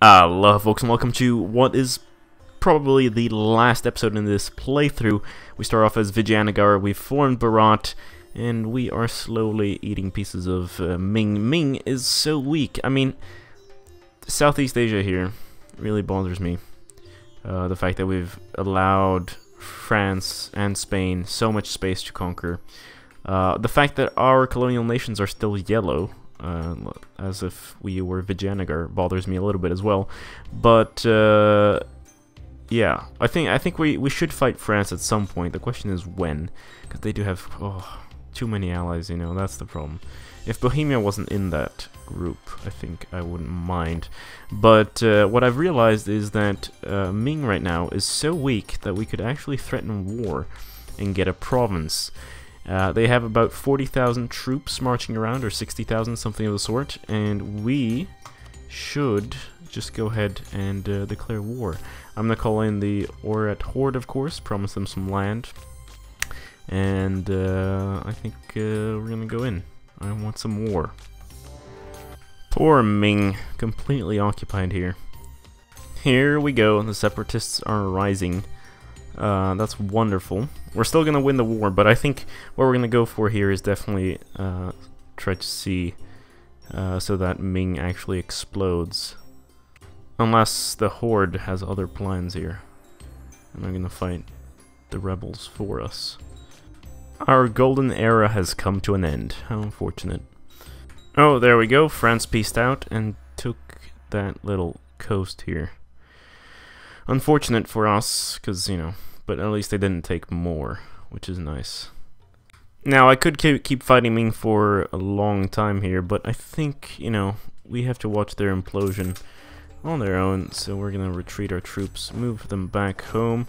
Hello folks, and welcome to what is probably the last episode in this playthrough. We start off as Vijayanagar, we've formed Bharat, and we are slowly eating pieces of Ming. Ming is so weak. I mean, Southeast Asia here really bothers me. The fact that we've allowed France and Spain so much space to conquer. The fact that our colonial nations are still yellow, as if we were Vijayanagar, bothers me a little bit as well. But yeah, I think we should fight France at some point. The question is when, because they do have too many allies. You know, that's the problem. If Bohemia wasn't in that group, I think I wouldn't mind. But what I've realized is that Ming right now is so weak that we could actually threaten war and get a province. They have about 40,000 troops marching around, or 60,000, something of the sort, and we should just go ahead and declare war. I'm gonna call in the Orat Horde, of course, promise them some land, and I think we're gonna go in. I want some war. Poor Ming, completely occupied here. Here we go, the separatists are rising. That's wonderful. We're still gonna win the war, but I think what we're gonna go for here is definitely try to see so that Ming actually explodes. Unless the Horde has other plans here. And they're gonna fight the rebels for us. Our golden era has come to an end. How unfortunate. Oh, there we go. France peaced out and took that little coast here. Unfortunate for us, because, you know, but at least they didn't take more, which is nice. Now, I could keep fighting Ming for a long time here, but I think, you know, we have to watch their implosion on their own, so we're gonna retreat our troops, move them back home,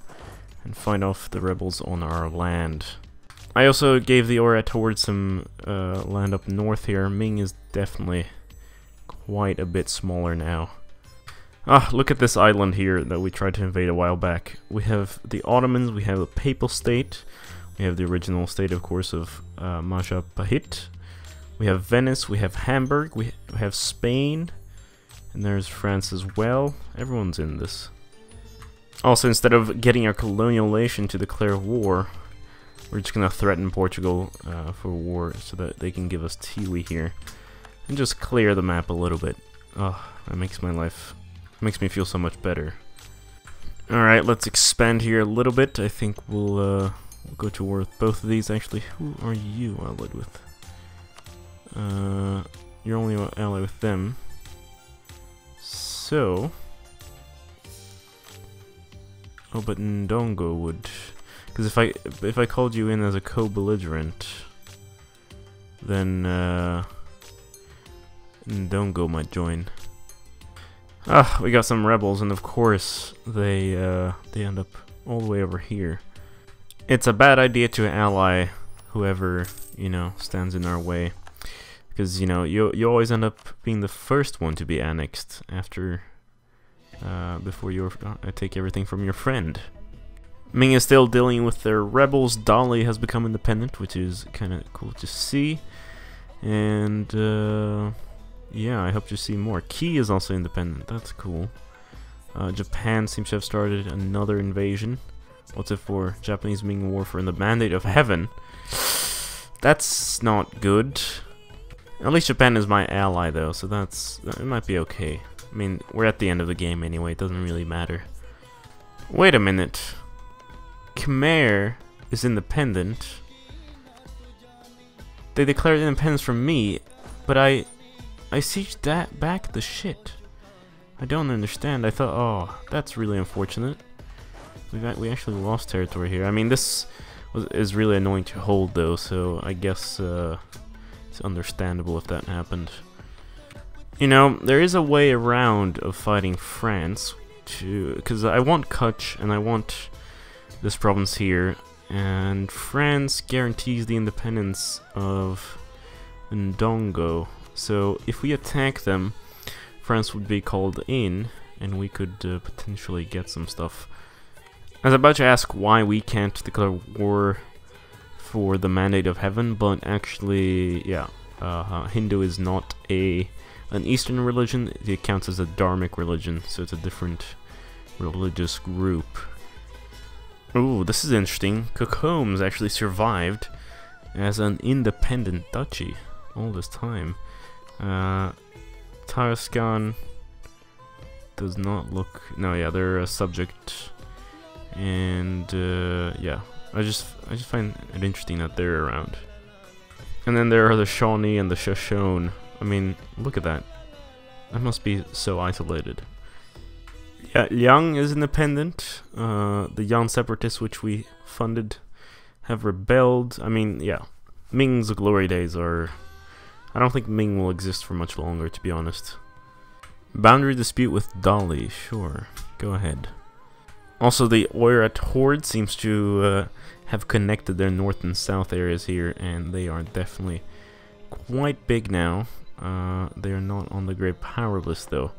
and fight off the rebels on our land. I also gave the Orat Horde some land up north here. Ming is definitely quite a bit smaller now. Ah, look at this island here that we tried to invade a while back. We have the Ottomans, we have the Papal State, we have the original state, of course, of Majapahit. We have Venice, we have Hamburg, we have Spain, and there's France as well. Everyone's in this. Also, instead of getting our colonial nation to declare war, we're just gonna threaten Portugal for war so that they can give us Tiwi here. And just clear the map a little bit. Oh, that makes my life... makes me feel so much better. Alright, let's expand here a little bit. I think we'll go to war with both of these, actually. Who are you allied with? You're only allied with them. So... oh, but Ndongo would... because if I called you in as a co-belligerent, then Ndongo might join. Ah, we got some rebels, and of course they end up all the way over here. It's a bad idea to ally whoever, you know, stands in our way, because, you know, you always end up being the first one to be annexed after before you take everything from your friend. Ming is still dealing with their rebels. Dali has become independent, which is kind of cool to see, and yeah, I hope to see more. Key is also independent. That's cool. Japan seems to have started another invasion. What's it for? Japanese Ming War for the Mandate of Heaven. That's not good. At least Japan is my ally, though, so it might be okay. I mean, we're at the end of the game anyway. It doesn't really matter. Wait a minute. Khmer is independent. They declared independence from me, but I sieged that back the shit. I don't understand. I thought, oh, that's really unfortunate. We actually lost territory here. I mean, this is really annoying to hold, though, so I guess it's understandable if that happened. You know, there is a way around of fighting France, because I want Kutch and I want this province here, and France guarantees the independence of Ndongo. So if we attack them, France would be called in, and we could potentially get some stuff. I was about to ask why we can't declare war for the Mandate of Heaven, but actually, yeah, Hindu is not a an Eastern religion. It counts as a Dharmic religion, so it's a different religious group. Ooh, this is interesting. Cookholms actually survived as an independent duchy all this time. Tarascan does not look... No, yeah, they're a subject. And, yeah. I just find it interesting that they're around. And then there are the Shawnee and the Shoshone. I mean, look at that. That must be so isolated. Yeah, Yang is independent. The Yang separatists, which we funded, have rebelled. I mean, yeah. Ming's glory days are... I don't think Ming will exist for much longer, to be honest. Boundary dispute with Dali. Sure. Go ahead. Also, the Oirat Horde seems to have connected their north and south areas here, and they are definitely quite big now. They are not on the Great Power list, though,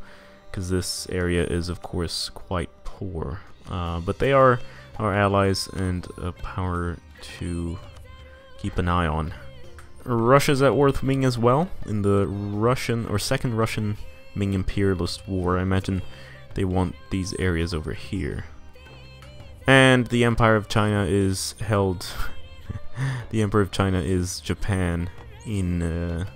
because this area is, of course, quite poor. But they are our allies and a power to keep an eye on. Russia's at war with Ming as well, in the Russian, or Second Russian Ming Imperialist War. I imagine they want these areas over here. And the Empire of China is held... the Emperor of China is Japan in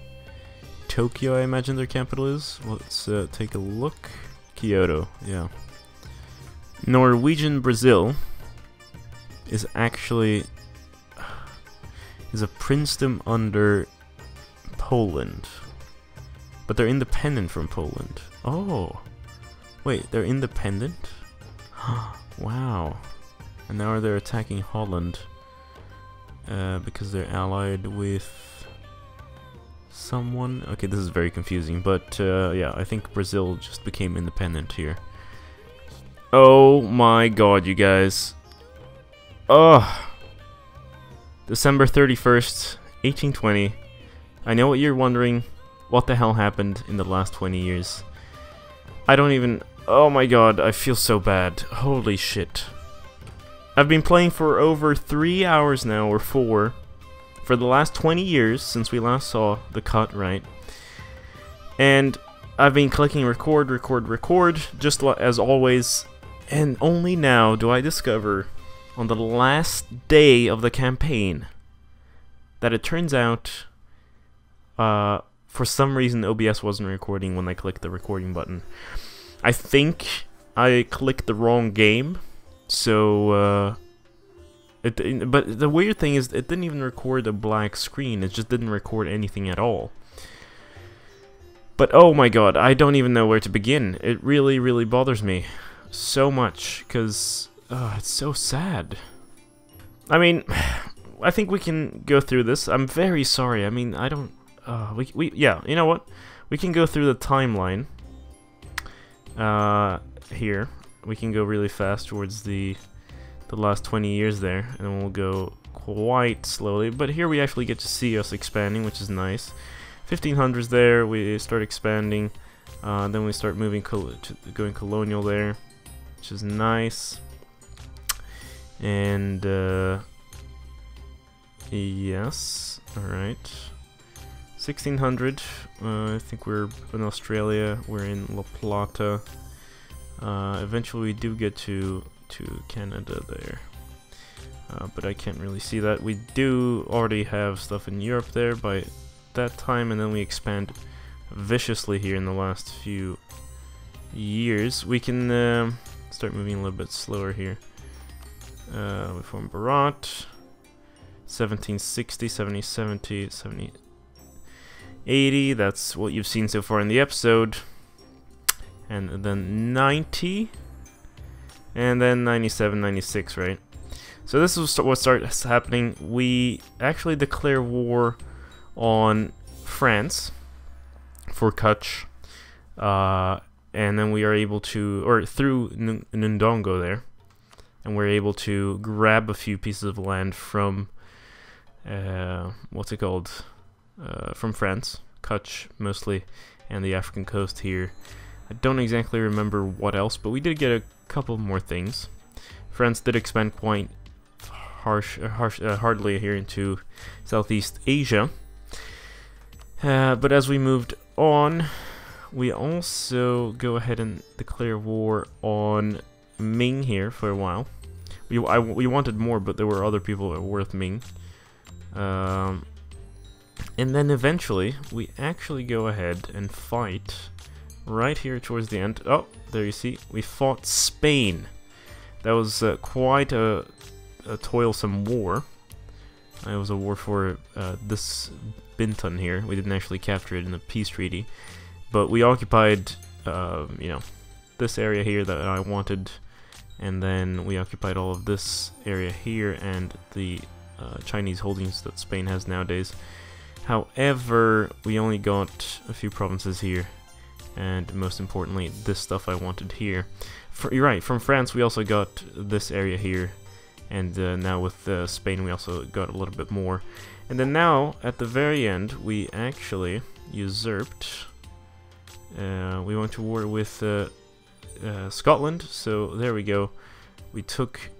Tokyo, I imagine their capital is. Let's take a look. Kyoto, yeah. Norwegian Brazil is actually... is a princedom under Poland. But they're independent from Poland. Oh! Wait, they're independent? Wow. And now they're attacking Holland. Because they're allied with... someone? Okay, this is very confusing, but yeah, I think Brazil just became independent here. Oh my god, you guys. Ugh. December 31st, 1820. I know what you're wondering. What the hell happened in the last 20 years? I don't even... Oh my god, I feel so bad. Holy shit. I've been playing for over 3 hours now, or 4. For the last 20 years, since we last saw the cut, right? And I've been clicking record, just as always. And only now do I discover, on the last day of the campaign, that it turns out, for some reason OBS wasn't recording when I clicked the recording button. I think I clicked the wrong game, so, but the weird thing is, it didn't even record a black screen, it just didn't record anything at all. But oh my god, I don't even know where to begin. It really, really bothers me so much, because it's so sad. I mean, I think we can go through this. I'm very sorry. I mean, I don't... yeah, you know what? We can go through the timeline. Here. We can go really fast towards the last 20 years there, and then we'll go quite slowly. But here we actually get to see us expanding, which is nice. 1500s there, we start expanding. Then we start moving, going colonial there, which is nice. And, yes, alright. 1600, I think we're in Australia, we're in La Plata. Eventually we do get to Canada there. But I can't really see that. We do already have stuff in Europe there by that time, and then we expand viciously here in the last few years. We can start moving a little bit slower here. We form Bharat. 1760, 70, 70, 70, 80. That's what you've seen so far in the episode. And then 90. And then 97, 96, right? So this is what starts happening. We actually declare war on France for Kutch. And then we are able to, or through Ndongo there. And we're able to grab a few pieces of land from, what's it called? From France, Kutch mostly, and the African coast here. I don't exactly remember what else, but we did get a couple more things. France did expand quite hardly here into Southeast Asia. But as we moved on, we also go ahead and declare war on Ming here for a while. We wanted more, but there were other people that were worth Ming. And then eventually, we actually go ahead and fight right here towards the end. Oh, there you see, we fought Spain. That was quite a toilsome war. It was a war for this Bintan here. We didn't actually capture it in the peace treaty, but we occupied, you know, this area here that I wanted, and then we occupied all of this area here and the Chinese holdings that Spain has nowadays. However, we only got a few provinces here, and most importantly, this stuff I wanted here. You're right, from France we also got this area here, and now with Spain we also got a little bit more. And then now, at the very end, we actually usurped. We went to war with Scotland, so there we go. We took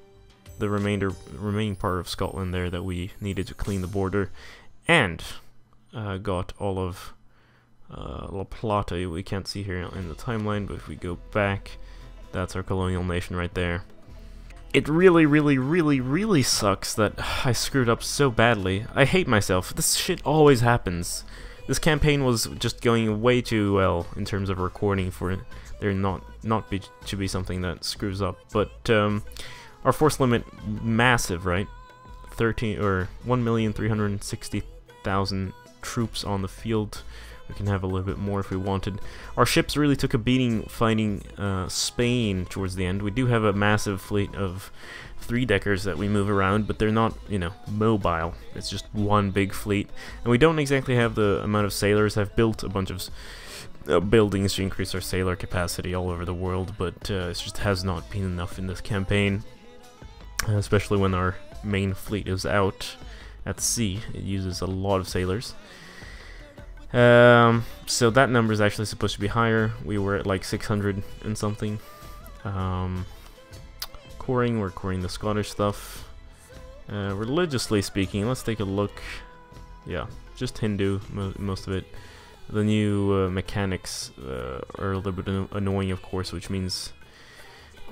the remaining part of Scotland there that we needed to clean the border, and got all of La Plata. We can't see here in the timeline, but if we go back, that's our colonial nation right there. It really sucks that I screwed up so badly. I hate myself. This shit always happens. This campaign was just going way too well in terms of recording for there to be something that screws up. But our force limit, massive, right? 1,360,000 troops on the field. We can have a little bit more if we wanted. Our ships really took a beating fighting Spain towards the end. We do have a massive fleet of 3-deckers that we move around, but they're not, you know, mobile. It's just one big fleet. And we don't exactly have the amount of sailors. I've built a bunch of buildings to increase our sailor capacity all over the world, but it just has not been enough in this campaign. Especially when our main fleet is out at sea. It uses a lot of sailors. So that number is actually supposed to be higher. We were at like 600 and something. We're coring the Scottish stuff. Religiously speaking, let's take a look. Yeah, just Hindu, most of it. The new mechanics are a little bit annoying, of course, which means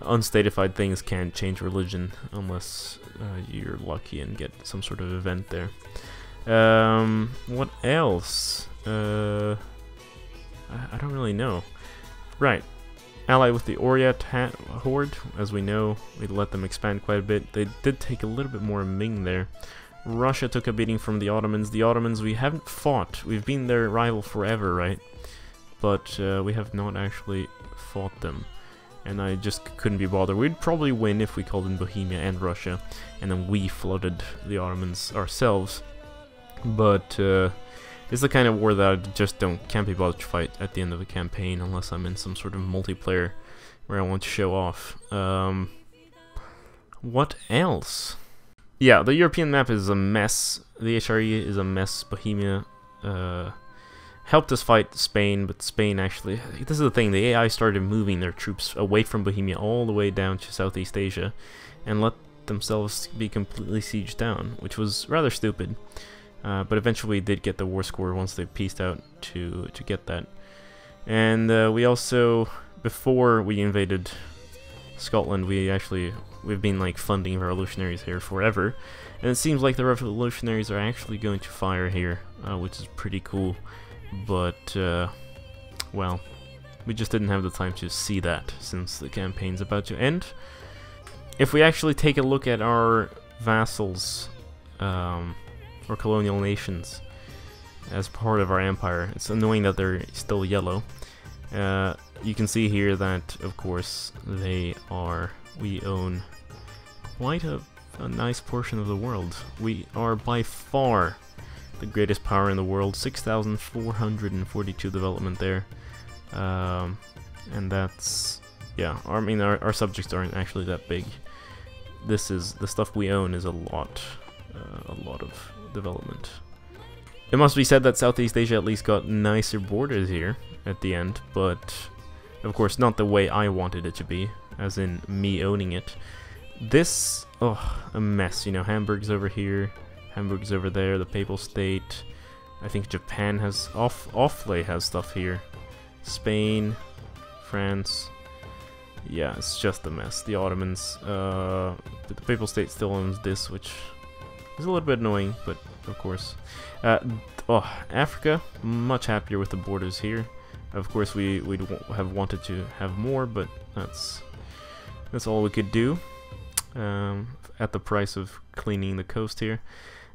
unstatified things can't change religion unless you're lucky and get some sort of event there. What else? I don't really know. Right. Ally with the Oryat Horde, as we know, we let them expand quite a bit. They did take a little bit more Ming there. Russia took a beating from the Ottomans. The Ottomans we haven't fought. We've been their rival forever, right? But we have not actually fought them. And I just couldn't be bothered. We'd probably win if we called in Bohemia and Russia, and then we flooded the Ottomans ourselves. But it's the kind of war that I just can't be bothered to fight at the end of a campaign unless I'm in some sort of multiplayer where I want to show off. What else? Yeah, the European map is a mess. The HRE is a mess. Bohemia helped us fight Spain, but Spain actually... This is the thing, the AI started moving their troops away from Bohemia all the way down to Southeast Asia and let themselves be completely sieged down, which was rather stupid. But eventually we did get the war score once they pieced out to get that. And we also, before we invaded Scotland, we've been like funding revolutionaries here forever. And it seems like the revolutionaries are actually going to fire here, which is pretty cool. But, well, we just didn't have the time to see that since the campaign's about to end. If we actually take a look at our vassals, or colonial nations as part of our empire, it's annoying that they're still yellow. You can see here that, of course, we own quite a nice portion of the world. We are by far the greatest power in the world, 6,442 development there. And that's, yeah, I mean, our subjects aren't actually that big. The stuff we own is a lot of development. It must be said that Southeast Asia at least got nicer borders here at the end, but of course not the way I wanted it to be, as in me owning it. This, oh, a mess, you know, Hamburg's over here, Hamburg's over there, the Papal State. I think Japan has, Offley has stuff here. Spain, France. Yeah, it's just a mess. The Ottomans, but the Papal State still owns this, which is a little bit annoying, but of course. Africa, much happier with the borders here. Of course, we'd have wanted to have more, but that's all we could do. At the price of cleaning the coast here.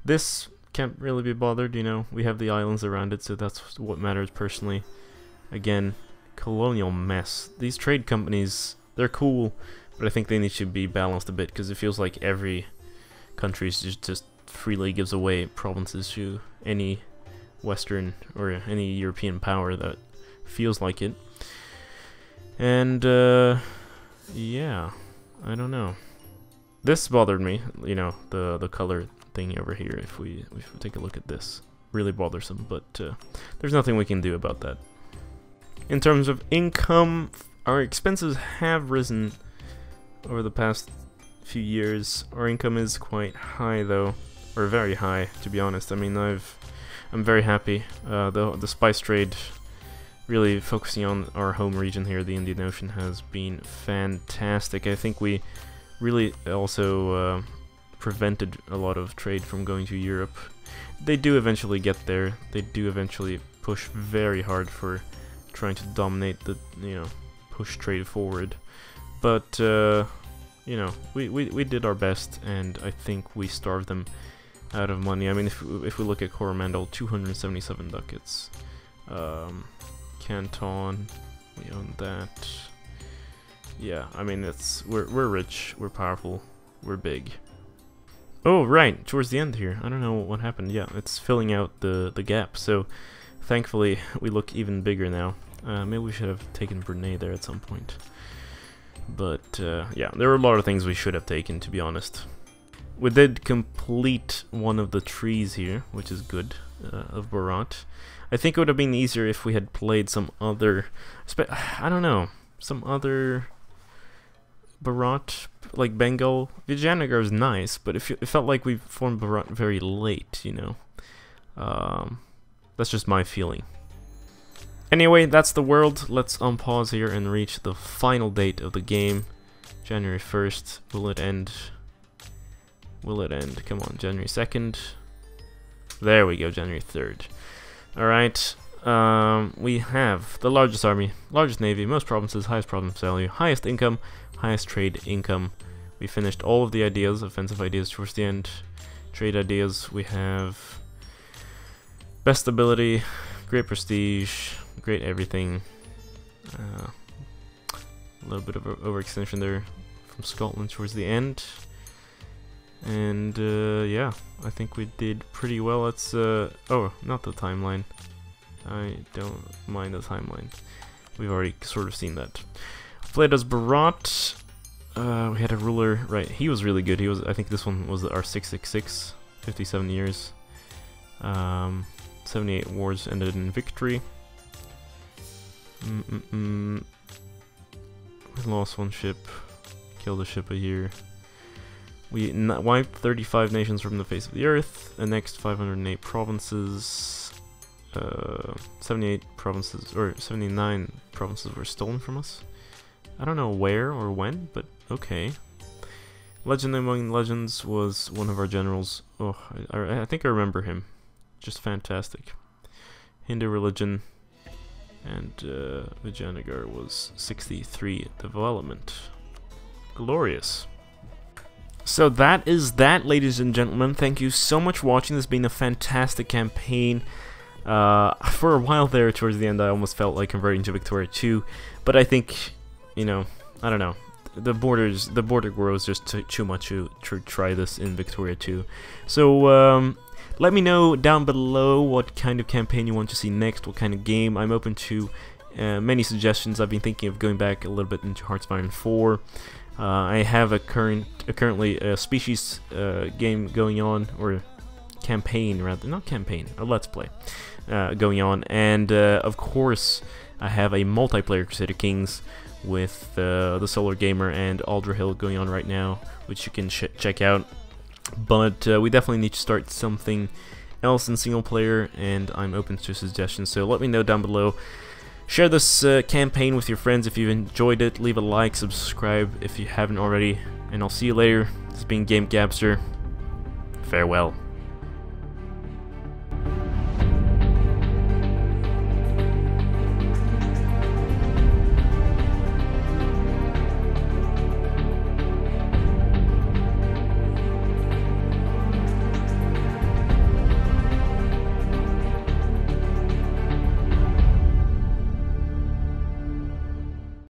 This can't really be bothered, you know. We have the islands around it, so that's what matters personally. Again, colonial mess. These trade companies, they're cool, but I think they need to be balanced a bit, because it feels like every country just freely gives away provinces to any Western or any European power that feels like it. And yeah, I don't know. This bothered me, you know, the color thing over here. If we take a look at this, really bothersome. But there's nothing we can do about that. In terms of income, our expenses have risen over the past few years. Our income is quite high, though, or very high, to be honest. I mean, I'm very happy. The spice trade, really focusing on our home region here, the Indian Ocean, has been fantastic. I think we really also prevented a lot of trade from going to Europe. They do eventually get there. They do eventually push very hard for trying to dominate the, you know, push trade forward. But you know, we did our best, and I think we starved them out of money. I mean, if we look at Coromandel, 277 ducats. Canton, we own that. Yeah, I mean, we're rich, we're powerful, we're big. Oh, right, towards the end here, I don't know what happened. Yeah, it's filling out the gap, so thankfully we look even bigger now. Maybe we should have taken Brunei there at some point. But yeah, there were a lot of things we should have taken, to be honest. We did complete one of the trees here, which is good, of Bharat. I think it would have been easier if we had played some other, I don't know, some other Bharat, like Bengal. Vijayanagar is nice, but it felt like we formed Bharat very late, you know. That's just my feeling. Anyway, that's the world. Let's unpause here and reach the final date of the game. January 1st. Will it end? Will it end? Come on, January 2nd. There we go, January 3rd. Alright, we have the largest army, largest navy, most provinces, highest province value, highest income, highest trade income. We finished all of the ideas, offensive ideas towards the end. Trade ideas, we have best ability, great prestige, great everything. A little bit of overextension there from Scotland towards the end. And yeah, I think we did pretty well. Let's oh, not the timeline. I don't mind the timeline. We've already sort of seen that. Played as Bharat. We had a ruler, right? He was really good. He was, I think this one was our 666, 57 years. 78 wars ended in victory. We lost one ship, killed a ship a year. We wiped 35 nations from the face of the earth, annexed 508 provinces, 78 provinces, or 79 provinces were stolen from us. I don't know where or when, but okay. Legend Among Legends was one of our generals. Oh, I think I remember him. Just fantastic. Hindu religion, and Vijayanagar was 63 development. Glorious. So that is that, ladies and gentlemen. Thank you so much for watching. This has been a fantastic campaign. For a while there, towards the end, I almost felt like converting to Victoria 2, but I think, you know, I don't know. The border grows just too much to try this in Victoria 2. So let me know down below what kind of campaign you want to see next, what kind of game. I'm open to many suggestions. I've been thinking of going back a little bit into Hearts of Iron 4. I have currently a species game going on, or campaign rather, not campaign, a let's play going on, and of course I have a multiplayer Crusader Kings with the Solar Gamer and Aldrahill going on right now, which you can check out. But we definitely need to start something else in single player, and I'm open to suggestions, so let me know down below. Share this campaign with your friends if you've enjoyed it. Leave a like, subscribe if you haven't already, and I'll see you later. This has been GameGabster. Farewell.